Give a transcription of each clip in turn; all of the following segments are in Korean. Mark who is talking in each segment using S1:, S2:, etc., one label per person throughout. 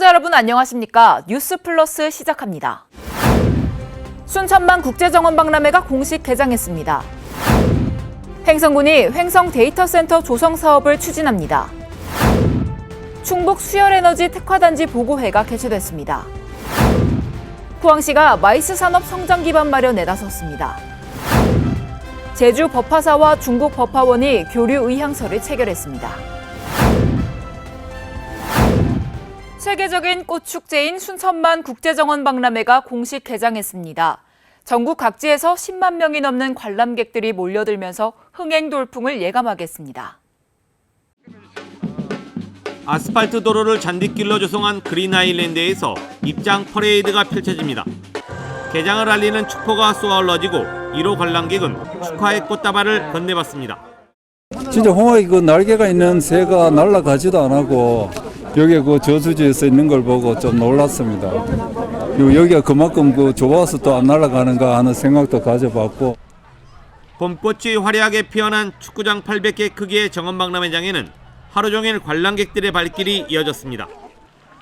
S1: 시청자 여러분 안녕하십니까? 뉴스 플러스 시작합니다. 순천만 국제정원박람회가 공식 개장했습니다. 횡성군이 횡성 데이터센터 조성 사업을 추진합니다. 충북 수열에너지 특화단지 보고회가 개최됐습니다. 포항시가 마이스 산업 성장 기반 마련에 나섰습니다. 제주 법화사와 중국 법화원이 교류 의향서를 체결했습니다. 세계적인 꽃축제인 순천만 국제정원박람회가 공식 개장했습니다. 전국 각지에서 10만 명이 넘는 관람객들이 몰려들면서 흥행 돌풍을 예감하겠습니다.
S2: 아스팔트 도로를 잔디길로 조성한 그린 아일랜드에서 입장 퍼레이드가 펼쳐집니다. 개장을 알리는 축포가 쏘아올라지고 1호 관람객은 축하의 꽃다발을 건네받습니다.
S3: 진짜 홍학이 그 날개가 있는 새가 날아가지도 안 하고 여기 그 저수지에서 있는 걸 보고 좀 놀랐습니다. 그리고 여기가 그만큼 그 좋아서 또 안 날아가는가 하는 생각도 가져봤고.
S2: 봄꽃이 화려하게 피어난 축구장 800개 크기의 정원박람회장에는 하루 종일 관람객들의 발길이 이어졌습니다.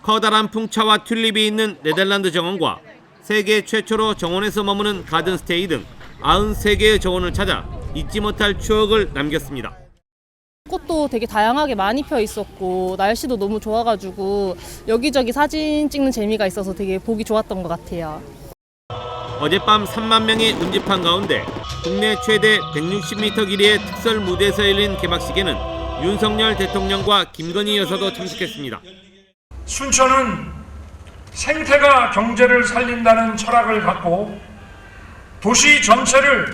S2: 커다란 풍차와 튤립이 있는 네덜란드 정원과 세계 최초로 정원에서 머무는 가든스테이 등 93개의 정원을 찾아 잊지 못할 추억을 남겼습니다.
S4: 꽃도 되게 다양하게 많이 펴 있었고 날씨도 너무 좋아가지고 여기저기 사진 찍는 재미가 있어서 되게 보기 좋았던 것 같아요.
S2: 어젯밤 3만 명이 운집한 가운데 국내 최대 160m 길이의 특설 무대에서 열린 개막식에는 윤석열 대통령과 김건희 여사도 참석했습니다.
S5: 순천은 생태가 경제를 살린다는 철학을 갖고 도시 전체를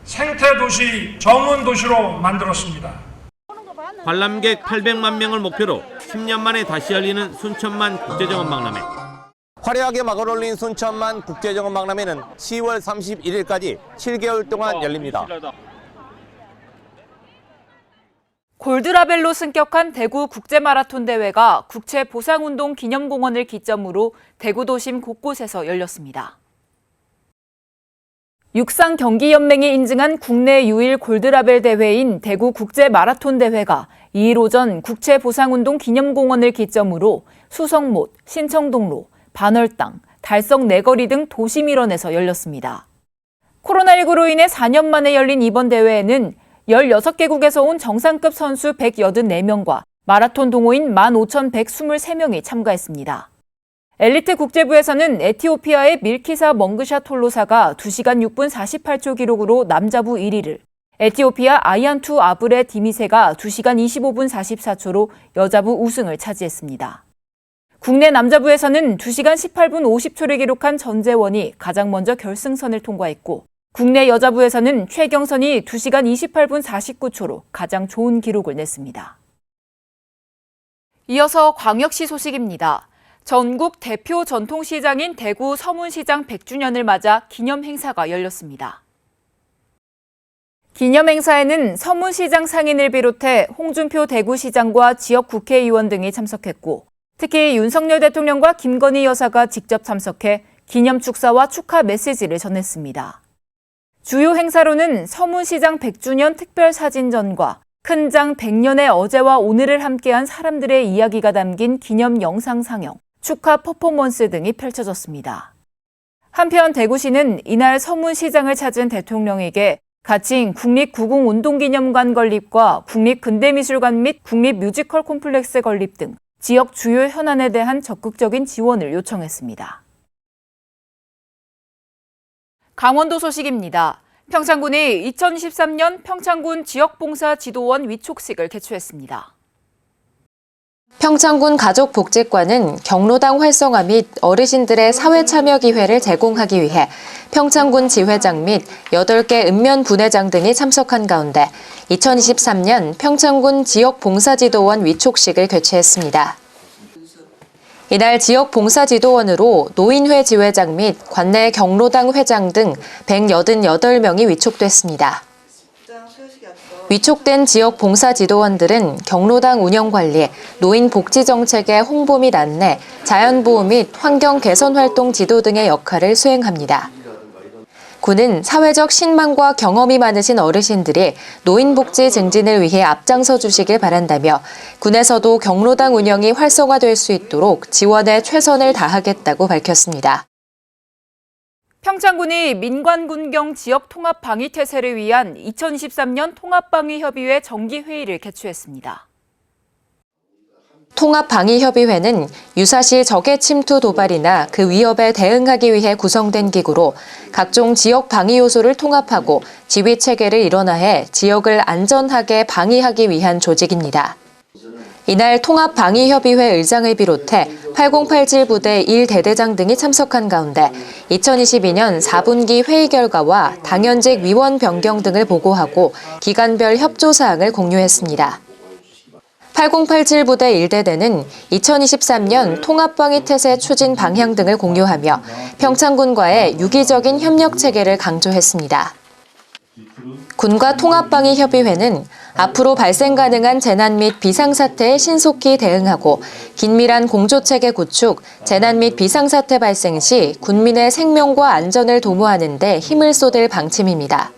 S5: 생태도시, 정원도시로 만들었습니다.
S2: 관람객 800만 명을 목표로 10년 만에 다시 열리는 순천만 국제정원박람회.
S6: 화려하게 막을 올린 순천만 국제정원박람회는 10월 31일까지 7개월 동안 열립니다.
S1: 골드라벨로 승격한 대구 국제마라톤 대회가 국채보상운동 기념공원을 기점으로 대구 도심 곳곳에서 열렸습니다. 육상경기연맹이 인증한 국내 유일 골드라벨 대회인 대구 국제마라톤 대회가 2일 오전 국채보상운동 기념공원을 기점으로 수성못, 신청동로, 반월당, 달성 내거리 등 도심 일원에서 열렸습니다. 코로나19로 인해 4년 만에 열린 이번 대회에는 16개국에서 온 정상급 선수 184명과 마라톤 동호인 15,123명이 참가했습니다. 엘리트 국제부에서는 에티오피아의 밀키사 멍그샤 톨로사가 2시간 6분 48초 기록으로 남자부 1위를, 에티오피아 아이안투 아브레 디미세가 2시간 25분 44초로 여자부 우승을 차지했습니다. 국내 남자부에서는 2시간 18분 50초를 기록한 전재원이 가장 먼저 결승선을 통과했고, 국내 여자부에서는 최경선이 2시간 28분 49초로 가장 좋은 기록을 냈습니다. 이어서 광역시 소식입니다. 전국 대표 전통시장인 대구 서문시장 100주년을 맞아 기념행사가 열렸습니다. 기념행사에는 서문시장 상인을 비롯해 홍준표 대구시장과 지역 국회의원 등이 참석했고, 특히 윤석열 대통령과 김건희 여사가 직접 참석해 기념 축사와 축하 메시지를 전했습니다. 주요 행사로는 서문시장 100주년 특별사진전과 큰장 100년의 어제와 오늘을 함께한 사람들의 이야기가 담긴 기념 영상 상영, 축하 퍼포먼스 등이 펼쳐졌습니다. 한편 대구시는 이날 서문시장을 찾은 대통령에게 가칭 국립구궁운동기념관 건립과 국립근대미술관 및 국립뮤지컬 콤플렉스 건립 등 지역 주요 현안에 대한 적극적인 지원을 요청했습니다. 강원도 소식입니다. 평창군이 2023년 평창군 지역봉사지도원 위촉식을 개최했습니다.
S7: 평창군 가족복지관은 경로당 활성화 및 어르신들의 사회참여기회를 제공하기 위해 평창군 지회장 및 8개 읍면 분회장 등이 참석한 가운데 2023년 평창군 지역봉사지도원 위촉식을 개최했습니다. 이날 지역봉사지도원으로 노인회 지회장 및 관내 경로당 회장 등 188명이 위촉됐습니다. 위촉된 지역 봉사지도원들은 경로당 운영관리, 노인 복지 정책의 홍보 및 안내, 자연보호 및 환경 개선 활동 지도 등의 역할을 수행합니다. 군은 사회적 신망과 경험이 많으신 어르신들이 노인 복지 증진을 위해 앞장서 주시길 바란다며 군에서도 경로당 운영이 활성화될 수 있도록 지원에 최선을 다하겠다고 밝혔습니다.
S1: 평창군이 민관군경 지역 통합 방위 태세를 위한 2023년 통합방위협의회 정기회의를 개최했습니다.
S7: 통합방위협의회는 유사시 적의 침투 도발이나 그 위협에 대응하기 위해 구성된 기구로 각종 지역 방위 요소를 통합하고 지휘 체계를 일원화해 지역을 안전하게 방위하기 위한 조직입니다. 이날 통합방위협의회 의장을 비롯해 8087 부대 1대대장 등이 참석한 가운데 2022년 4분기 회의 결과와 당연직 위원 변경 등을 보고하고 기간별 협조 사항을 공유했습니다. 8087 부대 1대대는 2023년 통합방위 태세 추진 방향 등을 공유하며 평창군과의 유기적인 협력 체계를 강조했습니다. 군과 통합방위협의회는 앞으로 발생 가능한 재난 및 비상사태에 신속히 대응하고 긴밀한 공조체계 구축, 재난 및 비상사태 발생 시 군민의 생명과 안전을 도모하는 데 힘을 쏟을 방침입니다.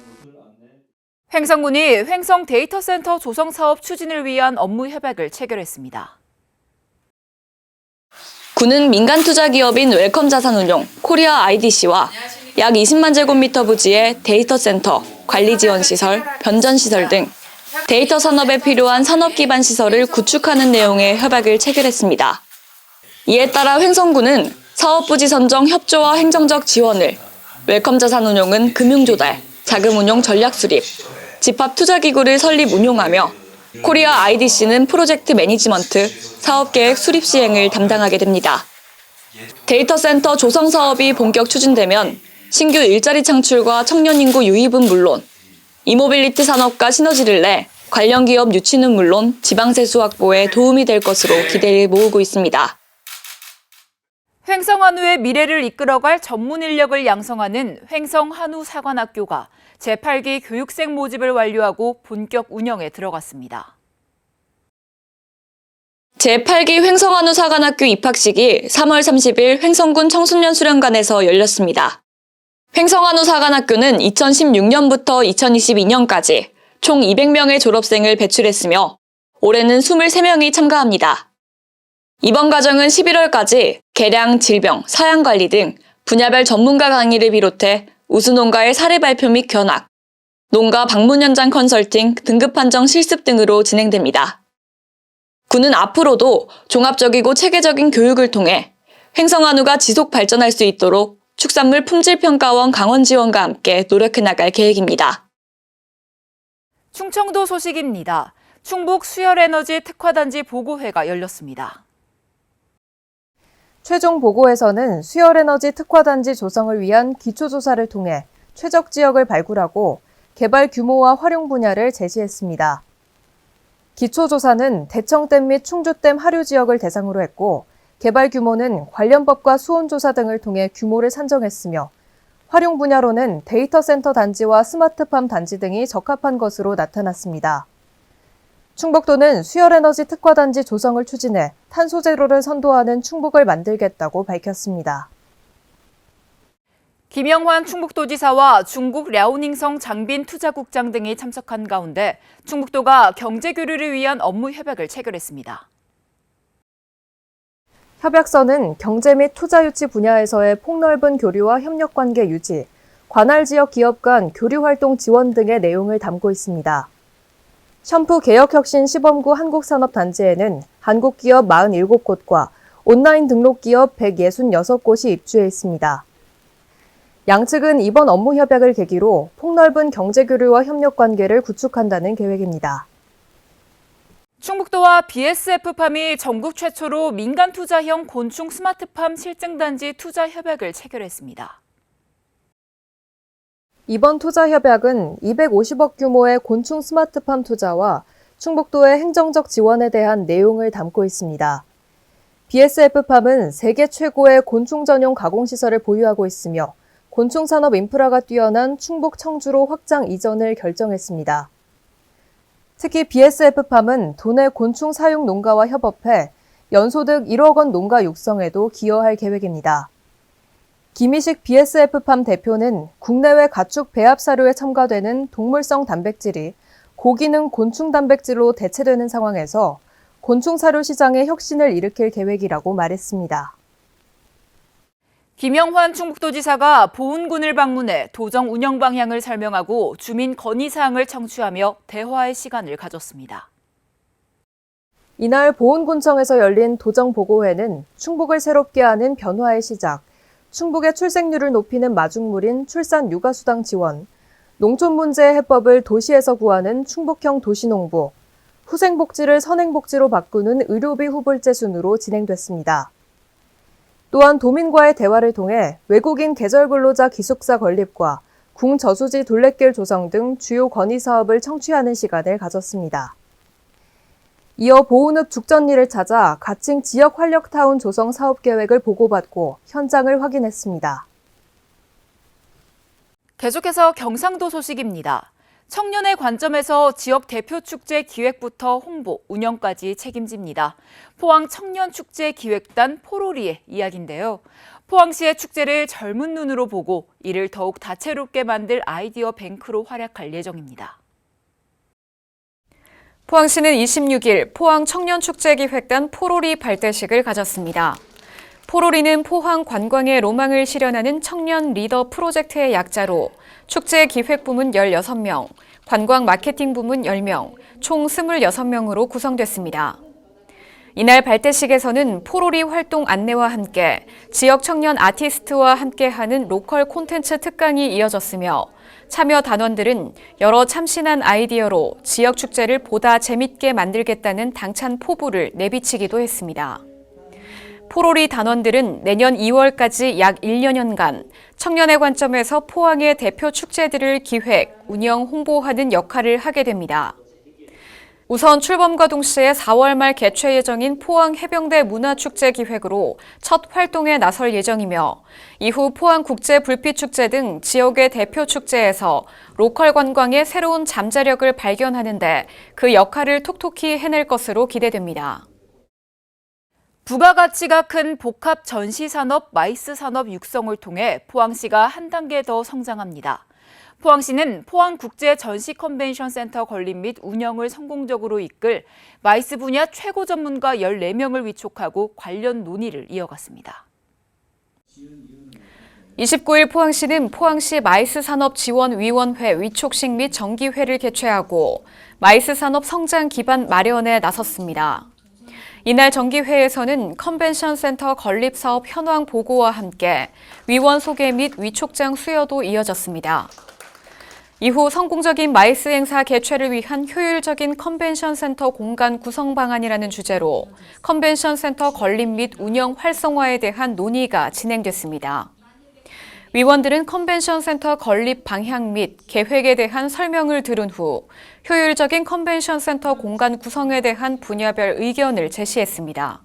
S1: 횡성군이 횡성 데이터센터 조성 사업 추진을 위한 업무 협약을 체결했습니다.
S8: 군은 민간 투자 기업인 웰컴 자산운용 코리아 IDC와 약 20만 제곱미터 부지의 데이터 센터, 관리 지원 시설, 변전 시설 등 데이터 산업에 필요한 산업 기반 시설을 구축하는 내용의 협약을 체결했습니다. 이에 따라 횡성군은 사업 부지 선정 협조와 행정적 지원을, 웰컴 자산운용은 금융 조달, 자금 운용 전략 수립, 집합 투자 기구를 설립 운용하며 코리아 IDC는 프로젝트 매니지먼트, 사업 계획 수립 시행을 담당하게 됩니다. 데이터 센터 조성 사업이 본격 추진되면 신규 일자리 창출과 청년 인구 유입은 물론 이모빌리티 산업과 시너지를 내 관련 기업 유치는 물론 지방세수 확보에 도움이 될 것으로 기대를 모으고 있습니다.
S1: 횡성한우의 미래를 이끌어갈 전문 인력을 양성하는 횡성한우사관학교가 제8기 교육생 모집을 완료하고 본격 운영에 들어갔습니다.
S8: 제8기 횡성한우사관학교 입학식이 3월 30일 횡성군 청소년 수련관에서 열렸습니다. 횡성한우사관학교는 2016년부터 2022년까지 총 200명의 졸업생을 배출했으며 올해는 23명이 참가합니다. 이번 과정은 11월까지 개량, 질병, 사양관리 등 분야별 전문가 강의를 비롯해 우수농가의 사례 발표 및 견학, 농가 방문 현장 컨설팅, 등급 판정 실습 등으로 진행됩니다. 군은 앞으로도 종합적이고 체계적인 교육을 통해 횡성한우가 지속 발전할 수 있도록 축산물 품질평가원 강원 지원과 함께 노력해 나갈 계획입니다.
S1: 충청도 소식입니다. 충북 수열에너지 특화단지 보고회가 열렸습니다.
S9: 최종 보고에서는 수열에너지 특화단지 조성을 위한 기초조사를 통해 최적 지역을 발굴하고 개발 규모와 활용 분야를 제시했습니다. 기초조사는 대청댐 및 충주댐 하류 지역을 대상으로 했고 개발 규모는 관련법과 수온조사 등을 통해 규모를 산정했으며 활용 분야로는 데이터 센터 단지와 스마트팜 단지 등이 적합한 것으로 나타났습니다. 충북도는 수열에너지 특화단지 조성을 추진해 탄소제로를 선도하는 충북을 만들겠다고 밝혔습니다.
S1: 김영환 충북도지사와 중국 랴오닝성 장빈 투자국장 등이 참석한 가운데 충북도가 경제교류를 위한 업무 협약을 체결했습니다.
S9: 협약서는 경제 및 투자 유치 분야에서의 폭넓은 교류와 협력관계 유지, 관할 지역 기업 간 교류활동 지원 등의 내용을 담고 있습니다. 션프 개혁혁신 시범구 한국산업단지에는 한국 기업 47곳과 온라인 등록 기업 166곳이 입주해 있습니다. 양측은 이번 업무 협약을 계기로 폭넓은 경제교류와 협력관계를 구축한다는 계획입니다.
S1: 충북도와 BSF팜이 전국 최초로 민간 투자형 곤충 스마트팜 실증단지 투자 협약을 체결했습니다.
S9: 이번 투자 협약은 250억 규모의 곤충 스마트팜 투자와 충북도의 행정적 지원에 대한 내용을 담고 있습니다. BSF팜은 세계 최고의 곤충 전용 가공시설을 보유하고 있으며 곤충 산업 인프라가 뛰어난 충북 청주로 확장 이전을 결정했습니다. 특히 BSF팜은 도내 곤충 사육 농가와 협업해 연소득 1억 원 농가 육성에도 기여할 계획입니다. 김희식 BSF팜 대표는 국내외 가축 배합 사료에 첨가되는 동물성 단백질이 고기능 곤충 단백질로 대체되는 상황에서 곤충 사료 시장에 혁신을 일으킬 계획이라고 말했습니다.
S1: 김영환 충북도지사가 보은군을 방문해 도정 운영 방향을 설명하고 주민 건의 사항을 청취하며 대화의 시간을 가졌습니다.
S9: 이날 보은군청에서 열린 도정보고회는 충북을 새롭게 하는 변화의 시작, 충북의 출생률을 높이는 마중물인 출산 육아수당 지원, 농촌 문제의 해법을 도시에서 구하는 충북형 도시농부, 후생복지를 선행복지로 바꾸는 의료비 후불제 순으로 진행됐습니다. 또한 도민과의 대화를 통해 외국인 계절근로자 기숙사 건립과 궁저수지 둘레길 조성 등 주요 건의 사업을 청취하는 시간을 가졌습니다. 이어 보은읍 죽전리를 찾아 가칭 지역 활력타운 조성 사업 계획을 보고받고 현장을 확인했습니다.
S1: 계속해서 경상도 소식입니다. 청년의 관점에서 지역 대표 축제 기획부터 홍보, 운영까지 책임집니다. 포항 청년축제기획단 포로리의 이야기인데요. 포항시의 축제를 젊은 눈으로 보고 이를 더욱 다채롭게 만들 아이디어 뱅크로 활약할 예정입니다.
S10: 포항시는 26일 포항 청년축제기획단 포로리 발대식을 가졌습니다. 포로리는 포항 관광의 로망을 실현하는 청년 리더 프로젝트의 약자로 축제 기획부문 16명, 관광 마케팅 부문 10명, 총 26명으로 구성됐습니다. 이날 발대식에서는 포로리 활동 안내와 함께 지역 청년 아티스트와 함께하는 로컬 콘텐츠 특강이 이어졌으며 참여 단원들은 여러 참신한 아이디어로 지역 축제를 보다 재밌게 만들겠다는 당찬 포부를 내비치기도 했습니다. 포로리 단원들은 내년 2월까지 약 1년여간 청년의 관점에서 포항의 대표 축제들을 기획, 운영, 홍보하는 역할을 하게 됩니다. 우선 출범과 동시에 4월 말 개최 예정인 포항 해병대 문화축제 기획으로 첫 활동에 나설 예정이며 이후 포항 국제 불빛축제 등 지역의 대표 축제에서 로컬 관광의 새로운 잠재력을 발견하는 데 그 역할을 톡톡히 해낼 것으로 기대됩니다.
S1: 부가가치가 큰 복합 전시산업 마이스 산업 육성을 통해 포항시가 한 단계 더 성장합니다. 포항시는 포항국제전시컨벤션센터 건립 및 운영을 성공적으로 이끌 마이스 분야 최고 전문가 14명을 위촉하고 관련 논의를 이어갔습니다.
S10: 29일 포항시는 포항시 마이스 산업지원위원회 위촉식 및 정기회를 개최하고 마이스 산업 성장 기반 마련에 나섰습니다. 이날 정기회에서는 컨벤션 센터 건립 사업 현황 보고와 함께 위원 소개 및 위촉장 수여도 이어졌습니다. 이후 성공적인 마이스 행사 개최를 위한 효율적인 컨벤션 센터 공간 구성 방안이라는 주제로 컨벤션 센터 건립 및 운영 활성화에 대한 논의가 진행됐습니다. 위원들은 컨벤션 센터 건립 방향 및 계획에 대한 설명을 들은 후 효율적인 컨벤션 센터 공간 구성에 대한 분야별 의견을 제시했습니다.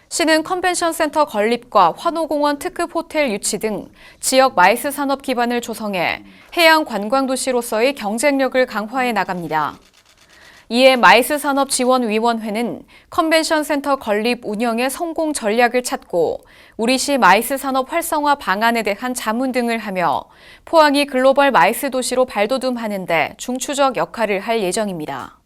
S10: 시는 컨벤션 센터 건립과 환호공원 특급 호텔 유치 등 지역 마이스 산업 기반을 조성해 해양 관광도시로서의 경쟁력을 강화해 나갑니다. 이에 마이스 산업지원위원회는 컨벤션 센터 건립 운영의 성공 전략을 찾고 우리시 마이스 산업 활성화 방안에 대한 자문 등을 하며 포항이 글로벌 마이스 도시로 발돋움하는 데 중추적 역할을 할 예정입니다.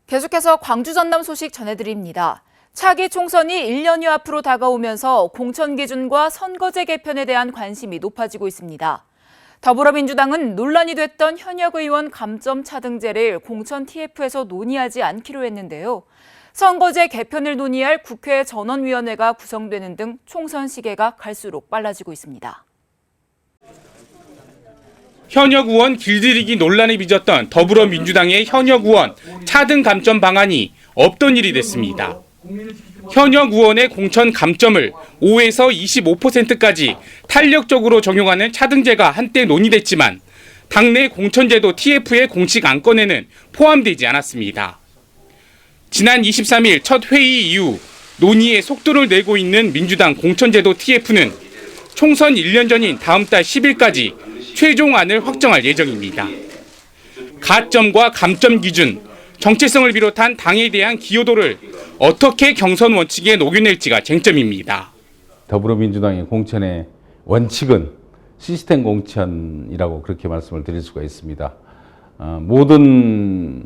S1: 계속해서 광주 전남 소식 전해드립니다. 차기 총선이 1년여 앞으로 다가오면서 공천 기준과 선거제 개편에 대한 관심이 높아지고 있습니다. 더불어민주당은 논란이 됐던 현역 의원 감점 차등제를 공천 TF에서 논의하지 않기로 했는데요. 선거제 개편을 논의할 국회 전원위원회가 구성되는 등 총선 시계가 갈수록 빨라지고 있습니다.
S11: 현역 의원 길들이기 논란이 빚었던 더불어민주당의 현역 의원 차등 감점 방안이 없던 일이 됐습니다. 현역 의원의 공천 감점을 5에서 25%까지 탄력적으로 적용하는 차등제가 한때 논의됐지만 당내 공천제도 TF의 공식 안건에는 포함되지 않았습니다. 지난 23일 첫 회의 이후 논의에 속도를 내고 있는 민주당 공천제도 TF는 총선 1년 전인 다음 달 10일까지 최종안을 확정할 예정입니다. 가점과 감점 기준, 정체성을 비롯한 당에 대한 기여도를 어떻게 경선 원칙에 녹여낼지가 쟁점입니다.
S12: 더불어민주당의 공천의 원칙은 시스템 공천이라고 그렇게 말씀을 드릴 수가 있습니다. 모든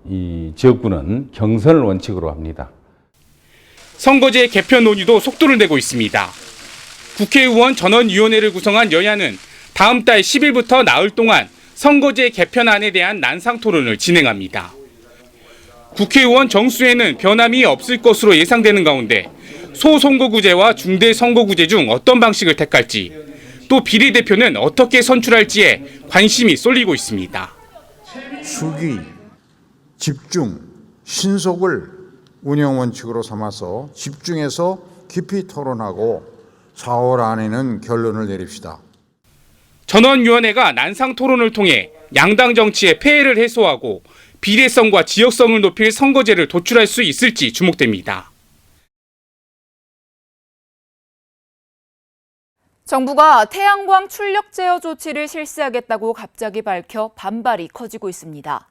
S12: 이 지역구는 경선을 원칙으로 합니다.
S11: 선거제 개편 논의도 속도를 내고 있습니다. 국회의원 전원위원회를 구성한 여야는 다음 달 10일부터 나흘 동안 선거제 개편안에 대한 난상 토론을 진행합니다. 국회의원 정수에는 변함이 없을 것으로 예상되는 가운데 소선거구제와 중대선거구제 중 어떤 방식을 택할지, 또 비례대표는 어떻게 선출할지에 관심이 쏠리고 있습니다.
S13: 수기, 집중, 신속을 운영 원칙으로 삼아서 집중해서 깊이 토론하고 4월 안에는 결론을 내립시다.
S11: 전원위원회가 난상 토론을 통해 양당 정치의 폐해를 해소하고 비례성과 지역성을 높일 선거제를 도출할 수 있을지 주목됩니다.
S1: 정부가 태양광 출력 제어 조치를 실시하겠다고 갑자기 밝혀 반발이 커지고 있습니다.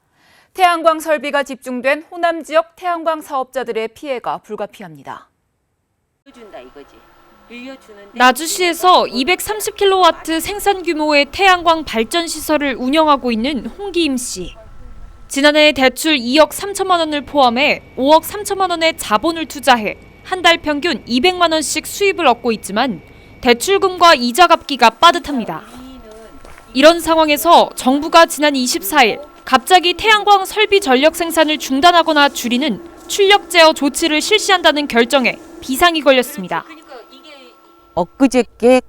S1: 태양광 설비가 집중된 호남 지역 태양광 사업자들의 피해가 불가피합니다.
S14: 나주시에서 230kW 생산 규모의 태양광 발전 시설을 운영하고 있는 홍기임 씨. 지난해 대출 2억 3천만 원을 포함해 5억 3천만 원의 자본을 투자해 한 달 평균 200만 원씩 수입을 얻고 있지만 대출금과 이자 갚기가 빠듯합니다. 이런 상황에서 정부가 지난 24일 갑자기 태양광 설비 전력 생산을 중단하거나 줄이는 출력 제어 조치를 실시한다는 결정에 비상이 걸렸습니다.
S15: 엊그저께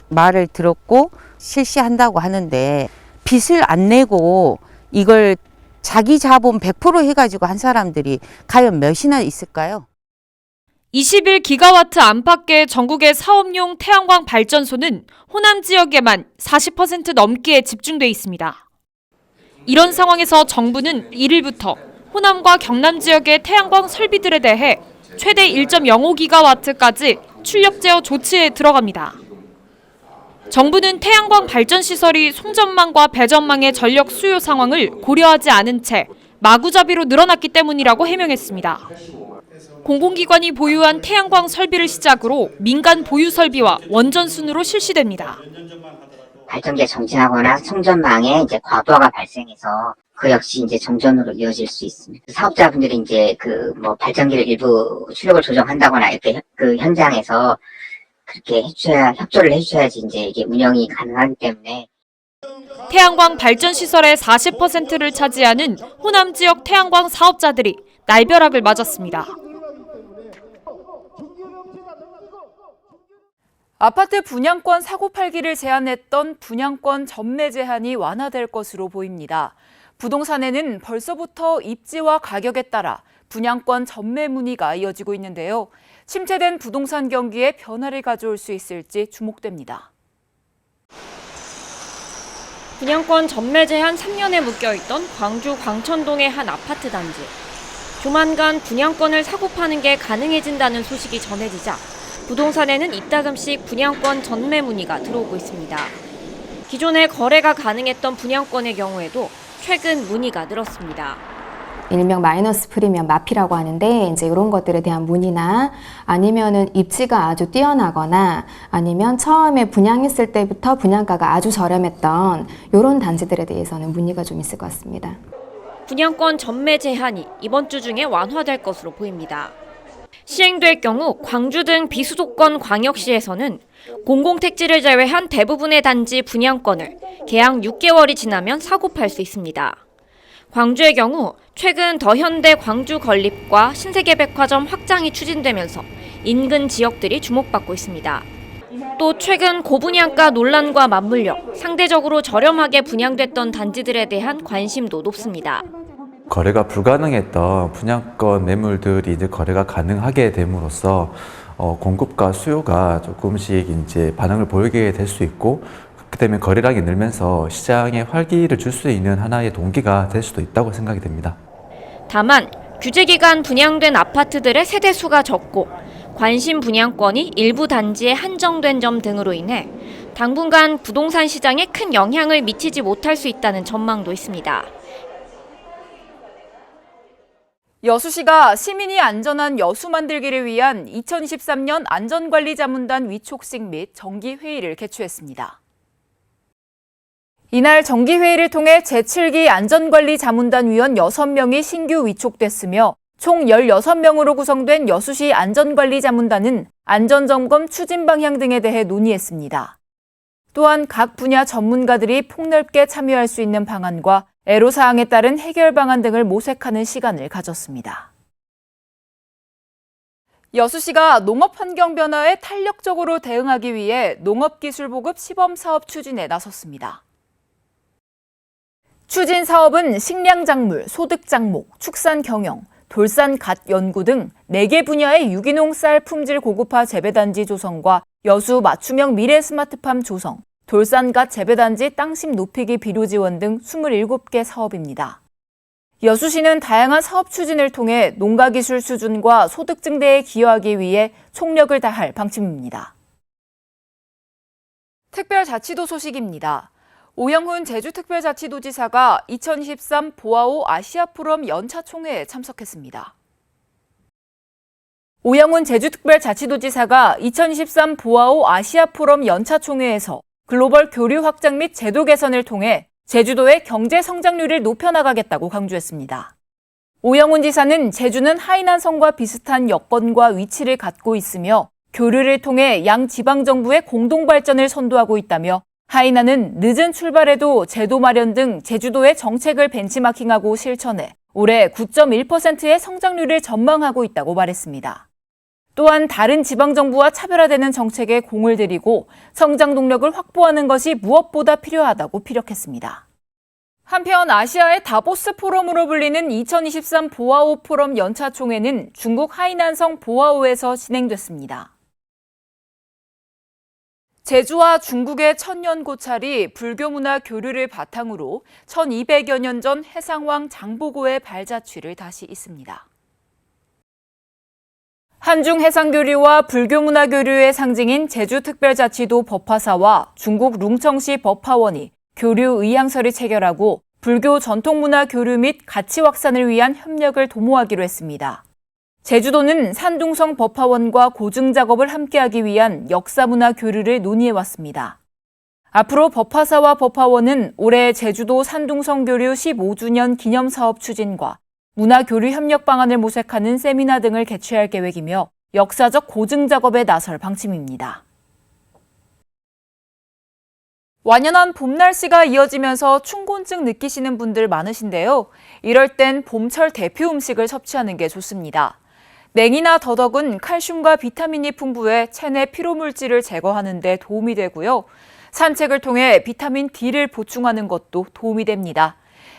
S15: 말을 들었고 실시한다고 하는데 빚을 안 내고 이걸 자기 자본 100% 해가지고 한 사람들이 과연 몇이나 있을까요?
S14: 21기가와트 안팎의 전국의 사업용 태양광 발전소는 호남 지역에만 40% 넘게 집중돼 있습니다. 이런 상황에서 정부는 1일부터 호남과 경남 지역의 태양광 설비들에 대해 최대 1.05기가와트까지 출력 제어 조치에 들어갑니다. 정부는 태양광 발전 시설이 송전망과 배전망의 전력 수요 상황을 고려하지 않은 채 마구잡이로 늘어났기 때문이라고 해명했습니다. 공공기관이 보유한 태양광 설비를 시작으로 민간 보유 설비와 원전 순으로 실시됩니다.
S16: 발전기가 정지하거나 송전망에 이제 과부하가 발생해서 그 역시 이제 정전으로 이어질 수 있습니다. 사업자분들이 이제 발전기를 일부 출력을 조정한다거나 이렇게 그 현장에서 그렇게 협조를 해주셔야지 이제 이게 운영이 가능하기 때문에.
S14: 태양광 발전 시설의 40%를 차지하는 호남 지역 태양광 사업자들이 날벼락을 맞았습니다.
S1: 아파트 분양권 사고 팔기를 제한했던 분양권 전매 제한이 완화될 것으로 보입니다. 부동산에는 벌써부터 입지와 가격에 따라 분양권 전매 문의가 이어지고 있는데요. 침체된 부동산 경기에 변화를 가져올 수 있을지 주목됩니다.
S17: 분양권 전매 제한 3년에 묶여있던 광주 광천동의 한 아파트 단지. 조만간 분양권을 사고 파는 게 가능해진다는 소식이 전해지자 부동산에는 이따금씩 분양권 전매 문의가 들어오고 있습니다. 기존에 거래가 가능했던 분양권의 경우에도 최근 문의가 늘었습니다.
S18: 일명 마이너스 프리미엄 마피라고 하는데 이제 이런 것들에 대한 문의나 아니면은 입지가 아주 뛰어나거나 아니면 처음에 분양했을 때부터 분양가가 아주 저렴했던 이런 단지들에 대해서는 문의가 좀 있을 것 같습니다.
S17: 분양권 전매 제한이 이번 주 중에 완화될 것으로 보입니다. 시행될 경우 광주 등 비수도권 광역시에서는 공공택지를 제외한 대부분의 단지 분양권을 계약 6개월이 지나면 사고 팔 수 있습니다. 광주의 경우 최근 더현대 광주 건립과 신세계백화점 확장이 추진되면서 인근 지역들이 주목받고 있습니다. 또 최근 고분양가 논란과 맞물려 상대적으로 저렴하게 분양됐던 단지들에 대한 관심도 높습니다.
S19: 거래가 불가능했던 분양권 매물들이 이제 거래가 가능하게 됨으로써 공급과 수요가 조금씩 이제 반응을 보이게 될 수 있고, 그렇기 때문에 거래량이 늘면서 시장에 활기를 줄 수 있는 하나의 동기가 될 수도 있다고 생각이 됩니다.
S17: 다만 규제 기간 분양된 아파트들의 세대 수가 적고 관심 분양권이 일부 단지에 한정된 점 등으로 인해 당분간 부동산 시장에 큰 영향을 미치지 못할 수 있다는 전망도 있습니다.
S1: 여수시가 시민이 안전한 여수 만들기를 위한 2023년 안전관리자문단 위촉식 및 정기회의를 개최했습니다. 이날 정기회의를 통해 제7기 안전관리자문단 위원 6명이 신규 위촉됐으며 총 16명으로 구성된 여수시 안전관리자문단은 안전점검 추진 방향 등에 대해 논의했습니다. 또한 각 분야 전문가들이 폭넓게 참여할 수 있는 방안과 애로사항에 따른 해결 방안 등을 모색하는 시간을 가졌습니다. 여수시가 농업 환경 변화에 탄력적으로 대응하기 위해 농업기술보급 시범사업 추진에 나섰습니다. 추진 사업은 식량작물, 소득작목, 축산경영, 돌산갓 연구 등 4개 분야의 유기농 쌀 품질 고급화 재배단지 조성과 여수 맞춤형 미래 스마트팜 조성, 돌산갓 재배단지 땅심 높이기 비료 지원 등 27개 사업입니다. 여수시는 다양한 사업 추진을 통해 농가기술 수준과 소득 증대에 기여하기 위해 총력을 다할 방침입니다. 특별자치도 소식입니다. 오영훈 제주특별자치도지사가 2013 보아오 아시아포럼 연차총회에 참석했습니다. 오영훈 제주특별자치도지사가 2013 보아오 아시아포럼 연차총회에서 글로벌 교류 확장 및 제도 개선을 통해 제주도의 경제 성장률을 높여나가겠다고 강조했습니다. 오영훈 지사는 제주는 하이난성과 비슷한 여건과 위치를 갖고 있으며 교류를 통해 양 지방정부의 공동 발전을 선도하고 있다며 하이난은 늦은 출발에도 제도 마련 등 제주도의 정책을 벤치마킹하고 실천해 올해 9.1%의 성장률을 전망하고 있다고 말했습니다. 또한 다른 지방정부와 차별화되는 정책에 공을 들이고 성장 동력을 확보하는 것이 무엇보다 필요하다고 피력했습니다. 한편 아시아의 다보스 포럼으로 불리는 2023 보아오 포럼 연차총회는 중국 하이난성 보아오에서 진행됐습니다. 제주와 중국의 천년 고찰이 불교 문화 교류를 바탕으로 1200여 년 전 해상왕 장보고의 발자취를 다시 잇습니다. 한중 해상교류와 불교 문화 교류의 상징인 제주특별자치도 법화사와 중국 룽청시 법화원이 교류 의향서를 체결하고 불교 전통문화 교류 및 가치 확산을 위한 협력을 도모하기로 했습니다. 제주도는 산둥성 법화원과 고증 작업을 함께하기 위한 역사문화 교류를 논의해왔습니다. 앞으로 법화사와 법화원은 올해 제주도 산둥성 교류 15주년 기념사업 추진과 문화교류 협력 방안을 모색하는 세미나 등을 개최할 계획이며 역사적 고증 작업에 나설 방침입니다. 완연한 봄 날씨가 이어지면서 춘곤증 느끼시는 분들 많으신데요. 이럴 땐 봄철 대표 음식을 섭취하는 게 좋습니다. 냉이나 더덕은 칼슘과 비타민이 풍부해 체내 피로물질을 제거하는 데 도움이 되고요. 산책을 통해 비타민 D를 보충하는 것도 도움이 됩니다.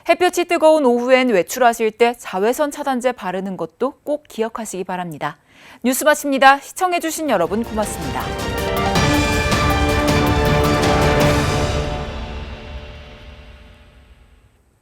S1: 햇볕이 뜨거운 오후엔 외출하실 때 자외선 차단제 바르는 것도 꼭 기억하시기 바랍니다. 뉴스 마칩니다. 시청해주신 여러분 고맙습니다.